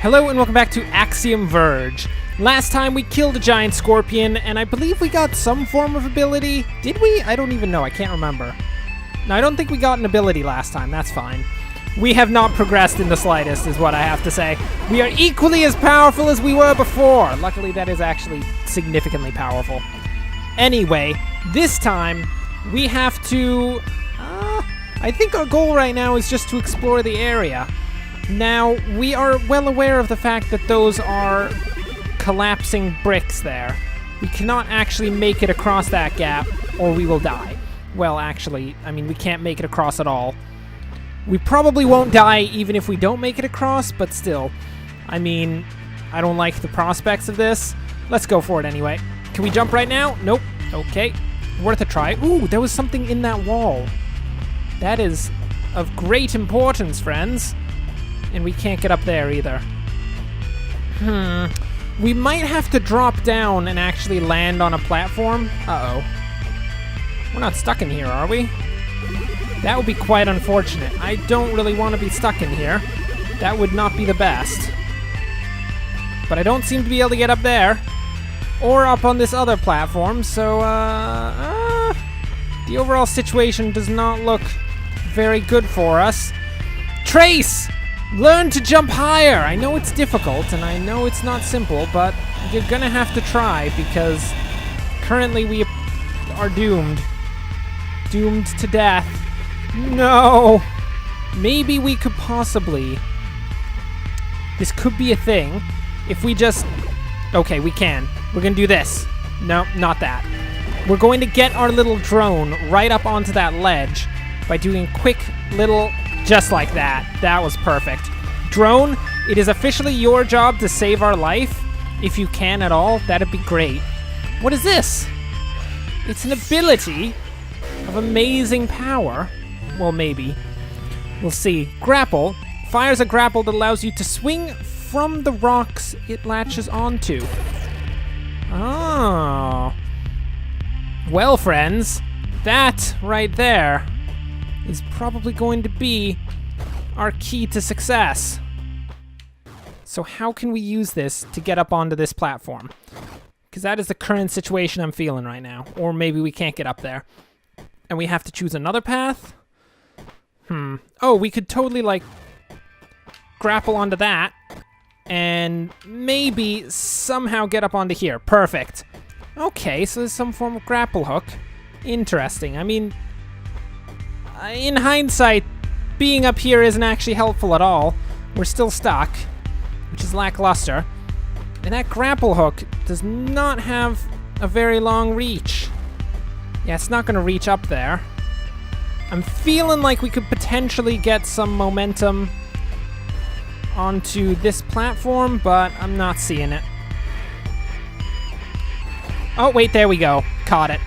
Hello and welcome back to Axiom Verge. Last time we killed a giant scorpion, and I believe we got some form of ability. Did we? I don't even know. I can't remember. No, I don't think we got an ability last time. That's fine. We have not progressed in the slightest, is what I have to say. We are equally as powerful as we were before. Luckily, that is actually significantly powerful. Anyway, this time, we have to... I think our goal right now is just to explore the area. Now, we are well aware of the fact that those are collapsing bricks there. We cannot actually make it across that gap, or we will die. Well, actually, I mean, we can't make it across at all. We probably won't die even if we don't make it across, but still. I mean, I don't like the prospects of this. Let's go for it anyway. Can we jump right now? Nope. Okay. Worth a try. Ooh, there was something in that wall. That is of great importance, friends. And we can't get up there either. We might have to drop down and actually land on a platform. Uh-oh. We're not stuck in here, are we? That would be quite unfortunate. I don't really want to be stuck in here. That would not be the best. But I don't seem to be able to get up there. Or up on this other platform, so, the overall situation does not look very good for us. Trace! Learn to jump higher! I know it's difficult, and I know it's not simple, but you're gonna have to try, because currently we are doomed. Doomed to death. No! Maybe we could possibly... This could be a thing. If we just... Okay, we can. We're gonna do this. No, not that. We're going to get our little drone right up onto that ledge by doing quick little... Just like that. That was perfect. Drone, it is officially your job to save our life. If you can at all, that'd be great. What is this? It's an ability of amazing power. Well, maybe. We'll see. Grapple. Fires a grapple that allows you to swing from the rocks it latches onto. Oh. Well, friends, that right there is probably going to be our key to success. So how can we use this to get up onto this platform? Because that is the current situation I'm feeling right now. Or maybe we can't get up there. And we have to choose another path? Oh, we could totally, like, grapple onto that. And maybe somehow get up onto here. Perfect. Okay, so there's some form of grapple hook. Interesting. I mean... in hindsight, being up here isn't actually helpful at all. We're still stuck, which is lackluster. And that grapple hook does not have a very long reach. Yeah, it's not going to reach up there. I'm feeling like we could potentially get some momentum onto this platform, but I'm not seeing it. Oh, wait, there we go. Caught it.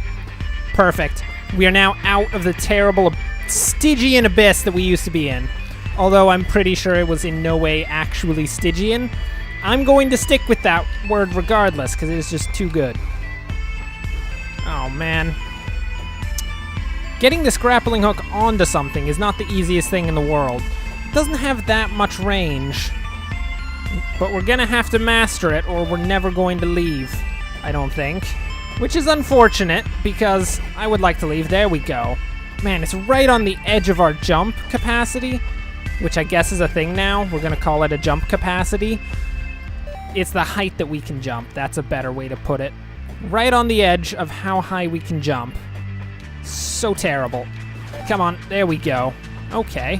Perfect. We are now out of the terrible Stygian abyss that we used to be in. Although I'm pretty sure it was in no way actually Stygian. I'm going to stick with that word regardless, because it is just too good. Oh, man. Getting this grappling hook onto something is not the easiest thing in the world. It doesn't have that much range. But we're gonna have to master it, or we're never going to leave, I don't think. Which is unfortunate, because I would like to leave. There we go. Man, it's right on the edge of our jump capacity, which I guess is a thing now. We're going to call it a jump capacity. It's the height that we can jump. That's a better way to put it. Right on the edge of how high we can jump. So terrible. Come on, there we go. Okay.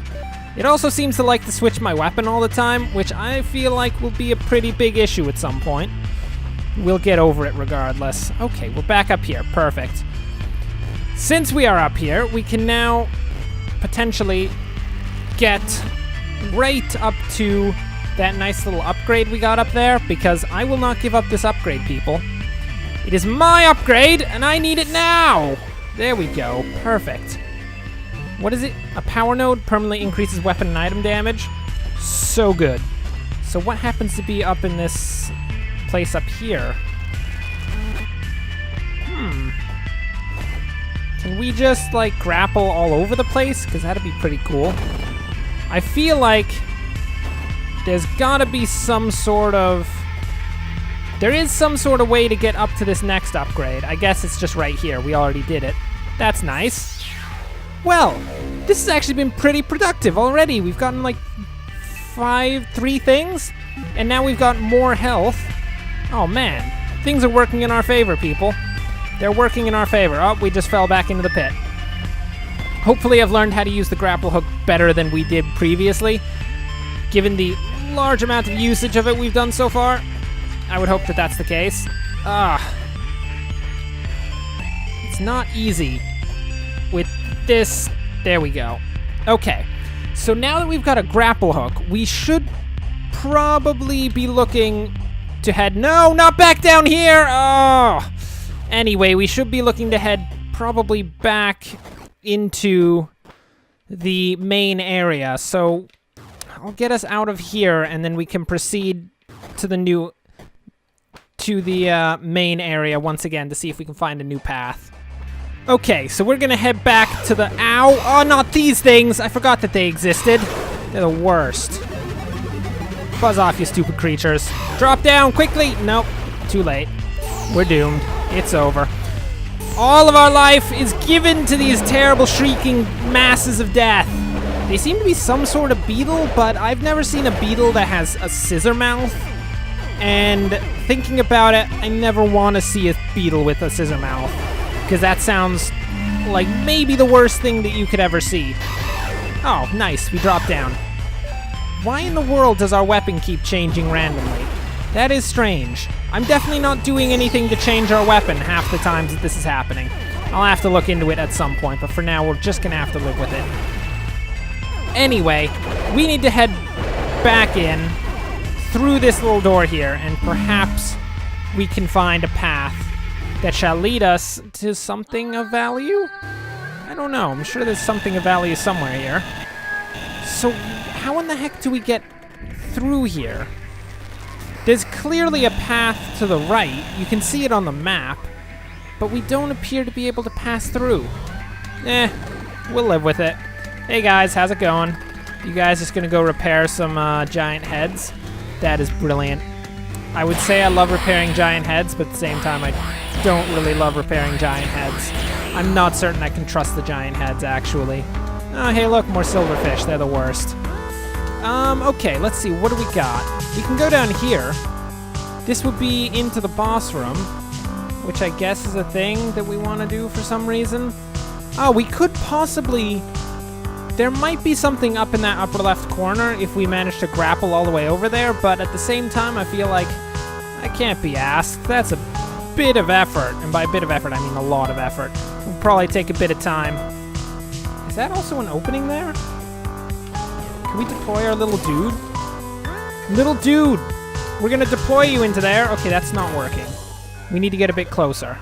It also seems to like to switch my weapon all the time, which I feel like will be a pretty big issue at some point. We'll get over it regardless. Okay, we're back up here. Perfect. Since we are up here, we can now potentially get right up to that nice little upgrade we got up there, because I will not give up this upgrade, people. It is my upgrade, and I need it now! There we go. Perfect. What is it? A power node permanently increases weapon and item damage? So good. So what happens to be up in this place up here? Can we just, like, grapple all over the place? Because that'd be pretty cool. I feel like there's gotta be some sort of... There is some sort of way to get up to this next upgrade. I guess it's just right here. We already did it. That's nice. Well, this has actually been pretty productive already. We've gotten like 3 things, and now we've got more health. Oh man, things are working in our favor, people. They're working in our favor. Oh, we just fell back into the pit. Hopefully I've learned how to use the grapple hook better than we did previously. Given the large amount of usage of it we've done so far, I would hope that that's the case. It's not easy with this. There we go. Okay, so now that we've got a grapple hook, we should probably be looking to head... No, not back down here! Oh! Anyway, we should be looking to head probably back into the main area. So I'll get us out of here, and then we can proceed to the main area once again to see if we can find a new path. Okay, so we're gonna head back to the... Ow! Oh, not these things! I forgot that they existed. They're the worst. Buzz off, you stupid creatures. Drop down, quickly! Nope, too late. We're doomed. It's over. All of our life is given to these terrible shrieking masses of death. They seem to be some sort of beetle, but I've never seen a beetle that has a scissor mouth. And thinking about it, I never want to see a beetle with a scissor mouth, because that sounds like maybe the worst thing that you could ever see. Oh, nice, we dropped down. Why in the world does our weapon keep changing randomly? That is strange. I'm definitely not doing anything to change our weapon half the times that this is happening. I'll have to look into it at some point, but for now, we're just gonna have to live with it. Anyway, we need to head back in through this little door here, and perhaps we can find a path that shall lead us to something of value? I don't know. I'm sure there's something of value somewhere here. So how in the heck do we get through here? There's clearly a path to the right. You can see it on the map, but we don't appear to be able to pass through. We'll live with it. Hey guys, how's it going? You guys just gonna go repair some giant heads? That is brilliant. I would say I love repairing giant heads, but at the same time I don't really love repairing giant heads. I'm not certain I can trust the giant heads, actually. Oh, hey look, more silverfish. They're the worst. Okay, let's see. What do we got? We can go down here. This would be into the boss room, which I guess is a thing that we want to do for some reason. Oh, we could possibly... There might be something up in that upper left corner if we manage to grapple all the way over there, but at the same time, I feel like I can't be asked. That's a bit of effort, and by a bit of effort, I mean a lot of effort. It'll probably take a bit of time. Is that also an opening there? Can we deploy our little dude? Little dude! We're gonna deploy you into there. Okay, that's not working. We need to get a bit closer.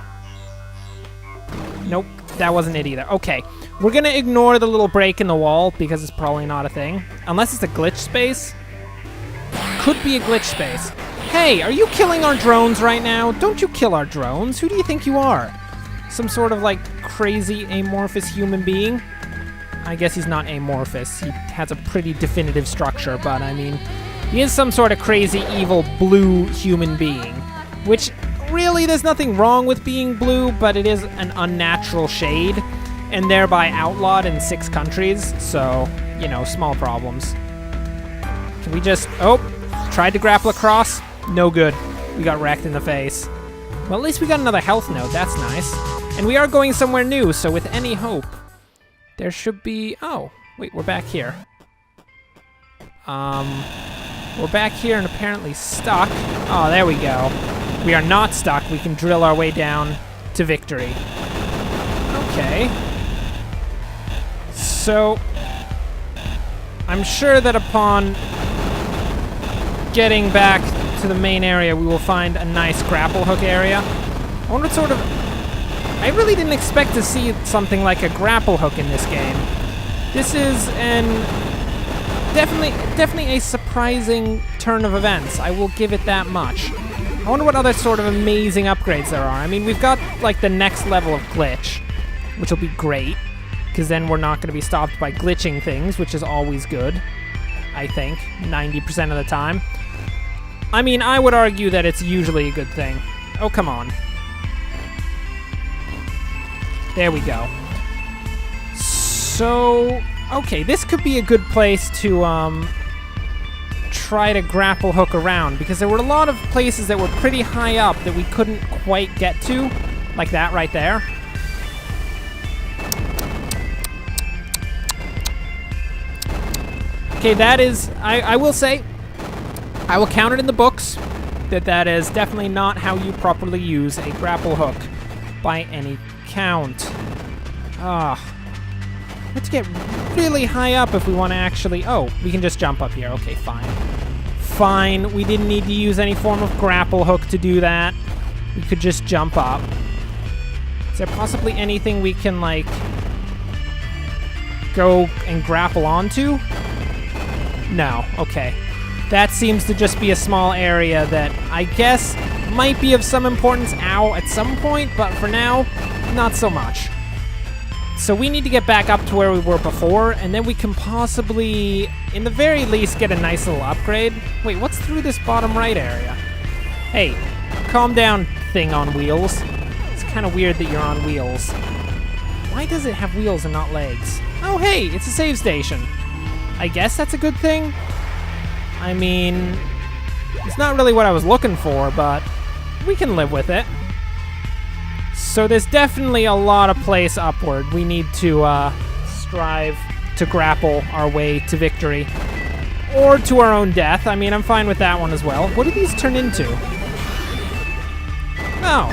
Nope, that wasn't it either. Okay, we're gonna ignore the little break in the wall because it's probably not a thing. Unless it's a glitch space. Could be a glitch space. Hey, are you killing our drones right now? Don't you kill our drones. Who do you think you are? Some sort of, like, crazy amorphous human being? I guess he's not amorphous. He has a pretty definitive structure, but I mean, he is some sort of crazy, evil, blue human being. Which, really, there's nothing wrong with being blue, but it is an unnatural shade, and thereby outlawed in 6 countries, so, you know, small problems. Can we just... Oh, tried to grapple across. No good. We got wrecked in the face. Well, at least we got another health node. That's nice. And we are going somewhere new, so with any hope, there should be... Oh, wait, we're back here. We're back here and apparently stuck. Oh, there we go. We are not stuck. We can drill our way down to victory. Okay. So, I'm sure that upon getting back to the main area, we will find a nice grapple hook area. I wonder what sort of... I really didn't expect to see something like a grapple hook in this game. This is definitely a surprising turn of events. I will give it that much. I wonder what other sort of amazing upgrades there are. I mean, we've got like the next level of glitch, which will be great, because then we're not going to be stopped by glitching things, which is always good. I think, 90% of the time. I mean, I would argue that it's usually a good thing. Oh, come on. There we go. So, okay, this could be a good place to try to grapple hook around, because there were a lot of places that were pretty high up that we couldn't quite get to, like that right there. Okay, that is, I will say, I will count it in the books that is definitely not how you properly use a grapple hook by any count. We have to get really high up if we want to actually... Oh, we can just jump up here. Okay, fine. Fine, we didn't need to use any form of grapple hook to do that. We could just jump up. Is there possibly anything we can, like, go and grapple onto? No, okay. That seems to just be a small area that I guess might be of some importance, at some point, but for now, not so much. So we need to get back up to where we were before, and then we can possibly, in the very least, get a nice little upgrade. Wait, what's through this bottom right area? Hey, calm down, thing on wheels. It's kind of weird that you're on wheels. Why does it have wheels and not legs? Oh, hey, it's a save station. I guess that's a good thing. I mean, it's not really what I was looking for, but we can live with it. So there's definitely a lot of place upward. We need to strive to grapple our way to victory. Or to our own death. I mean, I'm fine with that one as well. What do these turn into? Oh.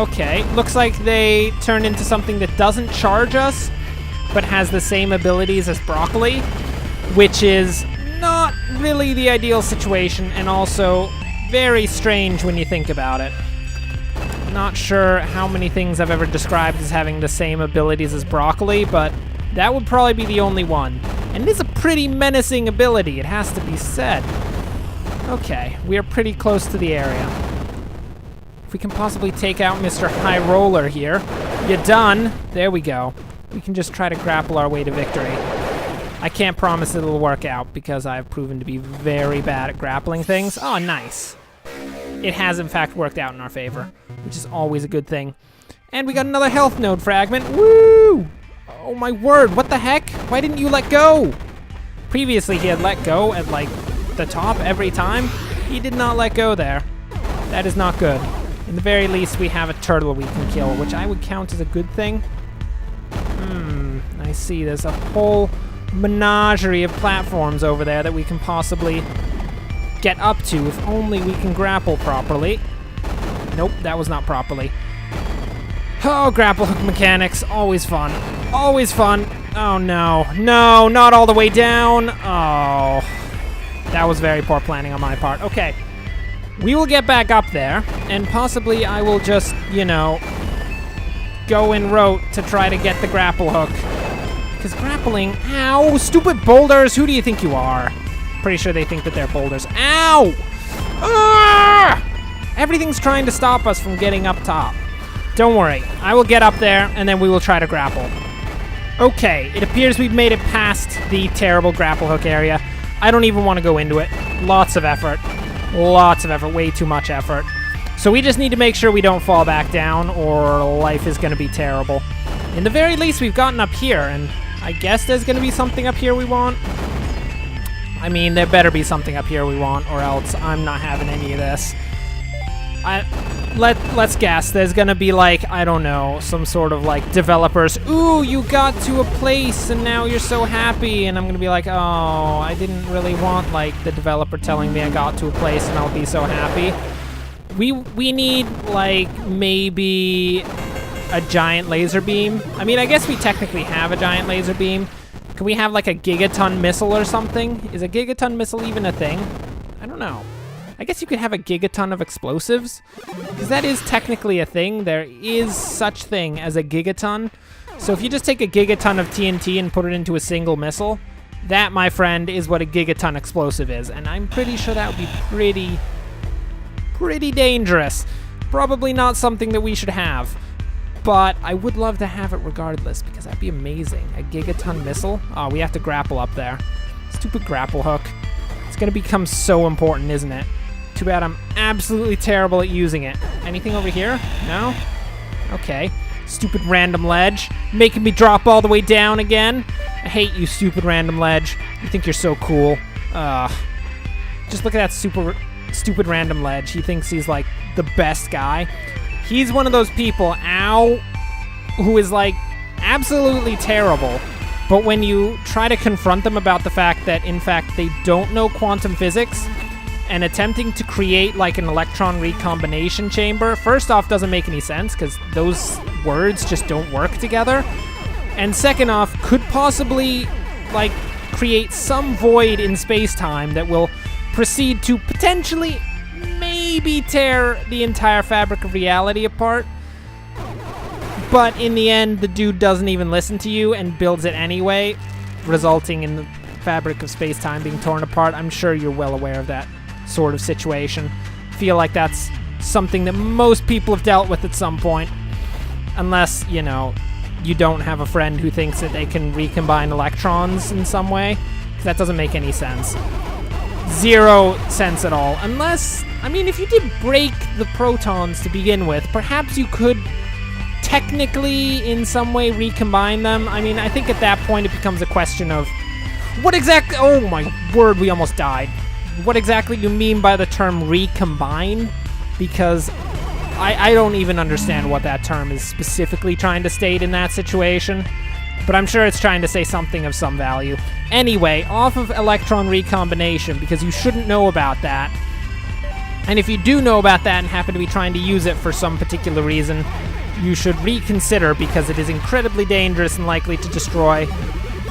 Okay. Looks like they turn into something that doesn't charge us, but has the same abilities as broccoli, which is not really the ideal situation, and also very strange when you think about it. Not sure how many things I've ever described as having the same abilities as broccoli, but that would probably be the only one. And it is a pretty menacing ability, it has to be said. Okay, we are pretty close to the area. If we can possibly take out Mr. High Roller here. You done? There we go. We can just try to grapple our way to victory. I can't promise it'll work out because I've proven to be very bad at grappling things. Oh, nice. It has, in fact, worked out in our favor, which is always a good thing. And we got another health node fragment. Woo! Oh, my word. What the heck? Why didn't you let go? Previously, he had let go at, like, the top every time. He did not let go there. That is not good. In the very least, we have a turtle we can kill, which I would count as a good thing. I see. There's a whole menagerie of platforms over there that we can possibly get up to if only we can grapple properly. Nope, that was not properly. Oh, grapple hook mechanics. Always fun. Always fun. Oh, no. No, not all the way down. Oh. That was very poor planning on my part. Okay. We will get back up there, and possibly I will just, you know, go in rote to try to get the grapple hook. Because grappling... Ow! Stupid boulders! Who do you think you are? Pretty sure they think that they're boulders. Ow! Ah! Everything's trying to stop us from getting up top. Don't worry. I will get up there, and then we will try to grapple. Okay, it appears we've made it past the terrible grapple hook area. I don't even want to go into it. Lots of effort. Lots of effort. Way too much effort. So we just need to make sure we don't fall back down, or life is going to be terrible. In the very least, we've gotten up here, and I guess there's going to be something up here we want. I mean, there better be something up here we want, or else I'm not having any of this. Let's guess. There's going to be, like, I don't know, some sort of, like, developers. Ooh, you got to a place, and now you're so happy. And I'm going to be like, oh, I didn't really want, like, the developer telling me I got to a place and I'll be so happy. We need, like, maybe a giant laser beam. I mean, I guess we technically have a giant laser beam. Can we have, like, a gigaton missile or something? Is a gigaton missile even a thing? I don't know. I guess you could have a gigaton of explosives, because that is technically a thing. There is such thing as a gigaton. So if you just take a gigaton of TNT and put it into a single missile, that, my friend, is what a gigaton explosive is. And I'm pretty sure that would be pretty dangerous. Probably not something that we should have. but I would love to have it regardless, because that'd be amazing. A gigaton missile? Oh, we have to grapple up there. Stupid grapple hook. It's gonna become so important, isn't it? Too bad I'm absolutely terrible at using it. Anything over here? No? Okay. Stupid random ledge. Making me drop all the way down again. I hate you, stupid random ledge. You think you're so cool. Just look at that stupid random ledge. He thinks he's, like, the best guy. He's one of those people, ow, who is, like, absolutely terrible. But when you try to confront them about the fact that, in fact, they don't know quantum physics, and attempting to create, like, an electron recombination chamber, first off, doesn't make any sense, because those words just don't work together. And second off, could possibly, like, create some void in space-time that will proceed to potentially maybe tear the entire fabric of reality apart. But in the end, the dude doesn't even listen to you and builds it anyway, resulting in the fabric of space-time being torn apart. I'm sure you're well aware of that sort of situation. Feel like that's something that most people have dealt with at some point. Unless, you know, you don't have a friend who thinks that they can recombine electrons in some way. 'Cause that doesn't make any sense. Zero sense at all. Unless, I mean, if you did break the protons to begin with, perhaps you could technically in some way recombine them. I mean, I think at that point it becomes a question of what exactly, oh my word, we almost died. What exactly you mean by the term recombine? Because I don't even understand what that term is specifically trying to state in that situation, but I'm sure it's trying to say something of some value. Anyway, off of electron recombination, because you shouldn't know about that. And if you do know about that and happen to be trying to use it for some particular reason, you should reconsider, because it is incredibly dangerous and likely to destroy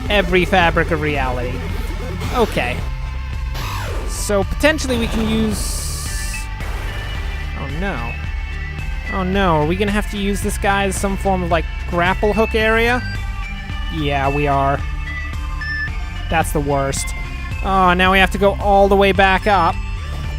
every fabric of reality. Okay. So potentially we can use... Oh no. Oh no, are we gonna have to use this guy as some form of, like, grapple hook area? Yeah, we are. That's the worst. Oh, now we have to go all the way back up,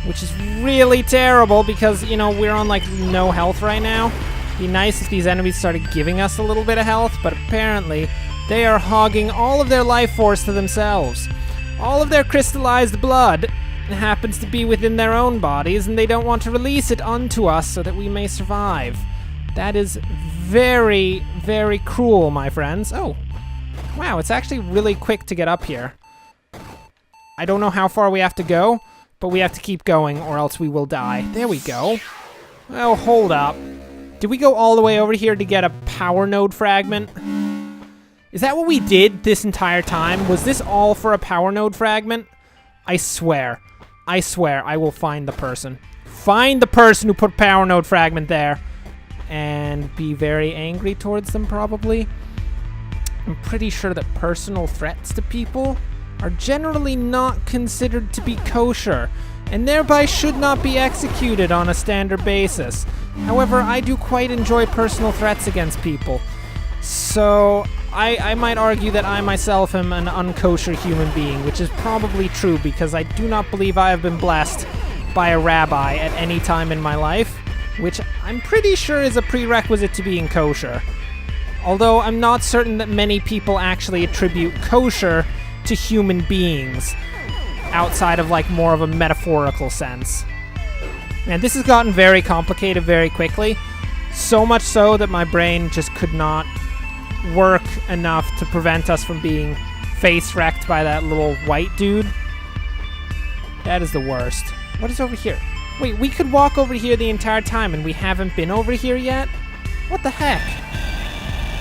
which is really terrible because, you know, we're on, like, no health right now. It'd be nice if these enemies started giving us a little bit of health, but apparently they are hogging all of their life force to themselves. All of their crystallized blood happens to be within their own bodies, and they don't want to release it onto us so that we may survive. That is very, very cruel, my friends. Oh, wow, it's actually really quick to get up here. I don't know how far we have to go, but we have to keep going or else we will die. There we go. Oh, hold up. Did we go all the way over here to get a power node fragment? Is that what we did this entire time? Was this all for a power node fragment? I swear I will find the person. Find the person who put power node fragment there. And be very angry towards them, probably. I'm pretty sure that personal threats to people are generally not considered to be kosher, and thereby should not be executed on a standard basis. However, I do quite enjoy personal threats against people. So, I might argue that I myself am an unkosher human being, which is probably true because I do not believe I have been blessed by a rabbi at any time in my life, which I'm pretty sure is a prerequisite to being kosher. Although I'm not certain that many people actually attribute kosher to human beings, outside of, like, more of a metaphorical sense. Man, this has gotten very complicated very quickly, so much so that my brain just could not work enough to prevent us from being face wrecked by that little white dude. That is the worst. What is over here? Wait, we could walk over here the entire time and we haven't been over here yet? What the heck?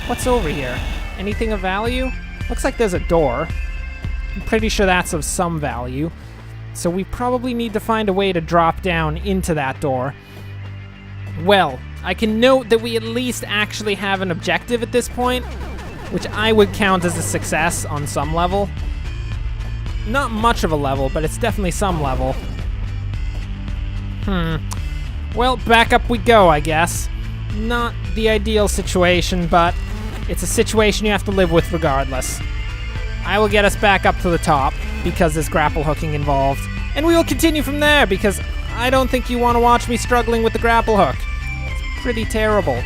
What's over here? Anything of value? Looks like there's a door. I'm pretty sure that's of some value. So we probably need to find a way to drop down into that door. Well, I can note that we at least actually have an objective at this point, which I would count as a success on some level. Not much of a level, but it's definitely some level. Well, back up we go, I guess. Not the ideal situation, but it's a situation you have to live with regardless. I will get us back up to the top, because there's grapple hooking involved. And we will continue from there, because I don't think you want to watch me struggling with the grapple hook. It's pretty terrible.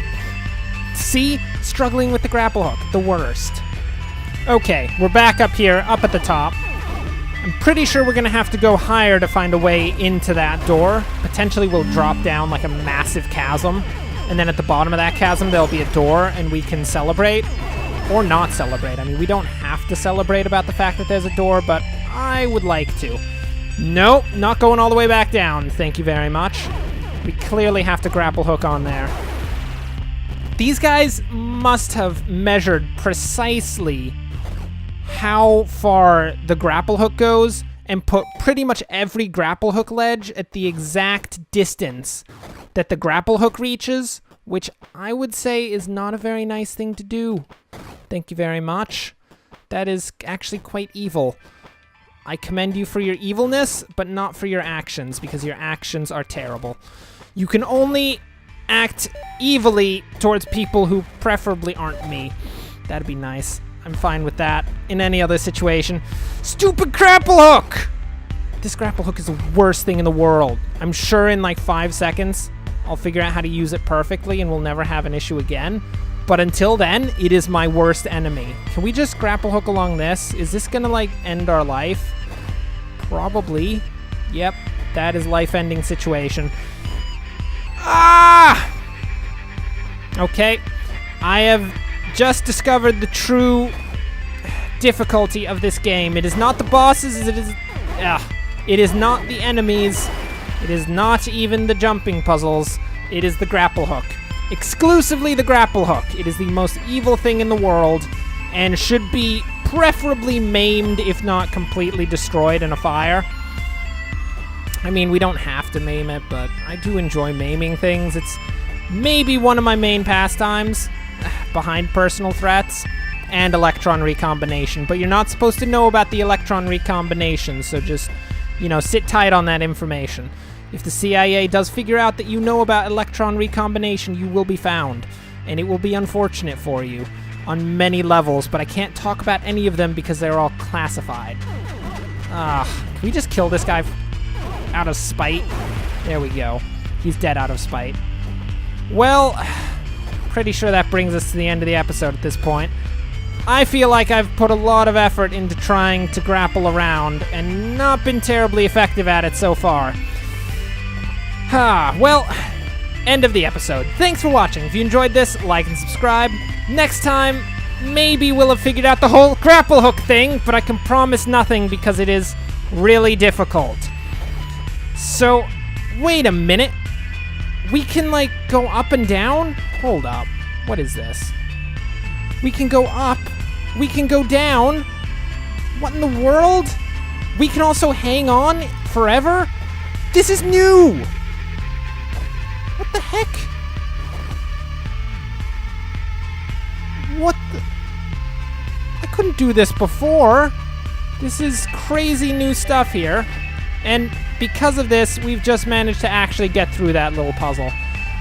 See? Struggling with the grapple hook. The worst. Okay, we're back up here, up at the top. I'm pretty sure we're going to have to go higher to find a way into that door. Potentially we'll drop down like a massive chasm. And then at the bottom of that chasm, there'll be a door, and we can celebrate. Or not celebrate. I mean, we don't have to celebrate about the fact that there's a door, but I would like to. Nope, not going all the way back down. Thank you very much. We clearly have to grapple hook on there. These guys must have measured precisely how far the grapple hook goes and put pretty much every grapple hook ledge at the exact distance that the grapple hook reaches, which I would say is not a very nice thing to do. Thank you very much. That is actually quite evil. I commend you for your evilness, but not for your actions, because your actions are terrible. You can only act evilly towards people who preferably aren't me. That'd be nice. I'm fine with that in any other situation. Stupid grapple hook! This grapple hook is the worst thing in the world. I'm sure in like 5 seconds, I'll figure out how to use it perfectly and we'll never have an issue again. But until then, it is my worst enemy. Can we just grapple hook along this? Is this gonna like end our life? Probably. Yep, that is life-ending situation. Ah! Okay, I have just discovered the true difficulty of this game. It is not the bosses, it is not the enemies, it is not even the jumping puzzles, it is the grapple hook. Exclusively the grapple hook. It is the most evil thing in the world and should be preferably maimed, if not completely destroyed in a fire. I mean, we don't have to maim it, but I do enjoy maiming things. It's maybe one of my main pastimes, behind personal threats and electron recombination. But you're not supposed to know about the electron recombination, so just, you know, sit tight on that information. If the CIA does figure out that you know about electron recombination, you will be found. And it will be unfortunate for you on many levels, but I can't talk about any of them because they're all classified. Can we just kill this guy out of spite? There we go. He's dead out of spite. Well, pretty sure that brings us to the end of the episode at this point. I feel like I've put a lot of effort into trying to grapple around and not been terribly effective at it so far. Well, end of the episode. Thanks for watching. If you enjoyed this, like and subscribe. Next time, maybe we'll have figured out the whole grapple hook thing, but I can promise nothing because it is really difficult. So, wait a minute. We can, like, go up and down? Hold up. What is this? We can go up. We can go down. What in the world? We can also hang on forever? This is new! What the heck? What the... I couldn't do this before. This is crazy new stuff here. And because of this, we've just managed to actually get through that little puzzle.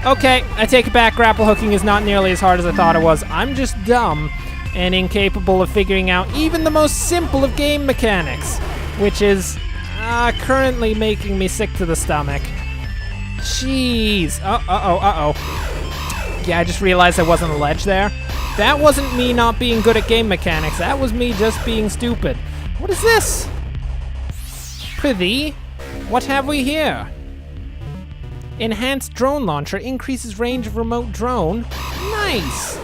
Okay, I take it back. Grapple hooking is not nearly as hard as I thought it was. I'm just dumb and incapable of figuring out even the most simple of game mechanics, which is currently making me sick to the stomach. Jeez. Uh-oh. Yeah, I just realized there wasn't a ledge there. That wasn't me not being good at game mechanics. That was me just being stupid. What is this? Prithee, what have we here? Enhanced drone launcher increases range of remote drone. Nice!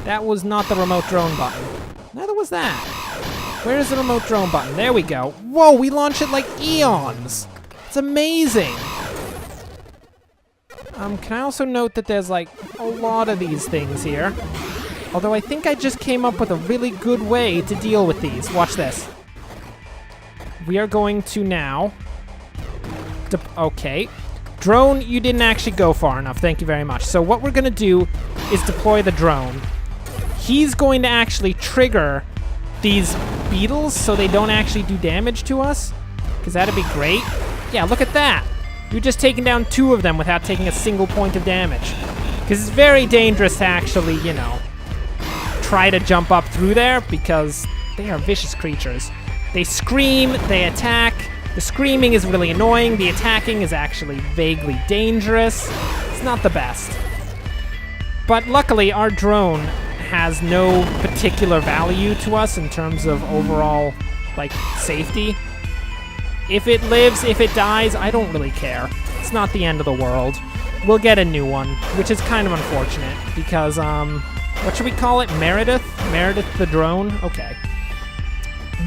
That was not the remote drone button. Neither was that. Where is the remote drone button? There we go. Whoa, we launch it like eons. It's amazing. Can I also note that there's like a lot of these things here? Although I think I just came up with a really good way to deal with these. Watch this. We are going to now... Okay. Drone, you didn't actually go far enough. Thank you very much. So what we're going to do is deploy the drone. He's going to actually trigger these beetles so they don't actually do damage to us. Because that'd be great. Yeah, look at that. You're just taking down 2 of them without taking a single point of damage. Because it's very dangerous to actually, you know, try to jump up through there because they are vicious creatures. They scream, they attack. The screaming is really annoying. The attacking is actually vaguely dangerous. It's not the best. But luckily, our drone has no particular value to us in terms of overall, like, safety. If it lives, if it dies, I don't really care. It's not the end of the world. We'll get a new one, which is kind of unfortunate, because, what should we call it? Meredith? Meredith the drone? Okay.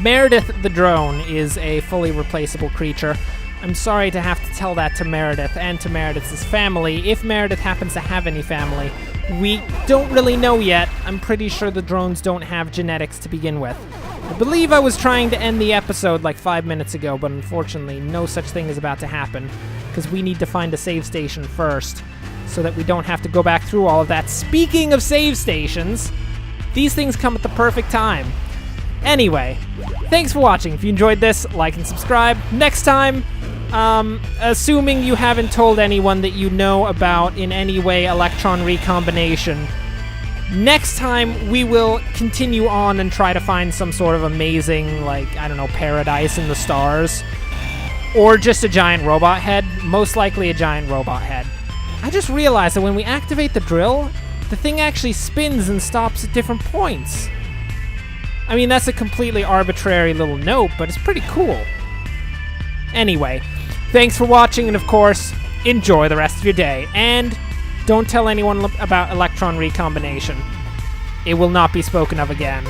Meredith the drone is a fully replaceable creature. I'm sorry to have to tell that to Meredith and to Meredith's family, if Meredith happens to have any family. We don't really know yet. I'm pretty sure the drones don't have genetics to begin with. I believe I was trying to end the episode like 5 minutes ago, but unfortunately no such thing is about to happen, because we need to find a save station first, so that we don't have to go back through all of that. Speaking of save stations, these things come at the perfect time. Anyway, thanks for watching. If you enjoyed this, like and subscribe. Next time, assuming you haven't told anyone that you know about in any way electron recombination, next time we will continue on and try to find some sort of amazing, like, I don't know, paradise in the stars. Or just a giant robot head. Most likely a giant robot head. I just realized that when we activate the drill, the thing actually spins and stops at different points. I mean, that's a completely arbitrary little note, but it's pretty cool. Anyway, thanks for watching, and of course, enjoy the rest of your day. And don't tell anyone about electron recombination. It will not be spoken of again.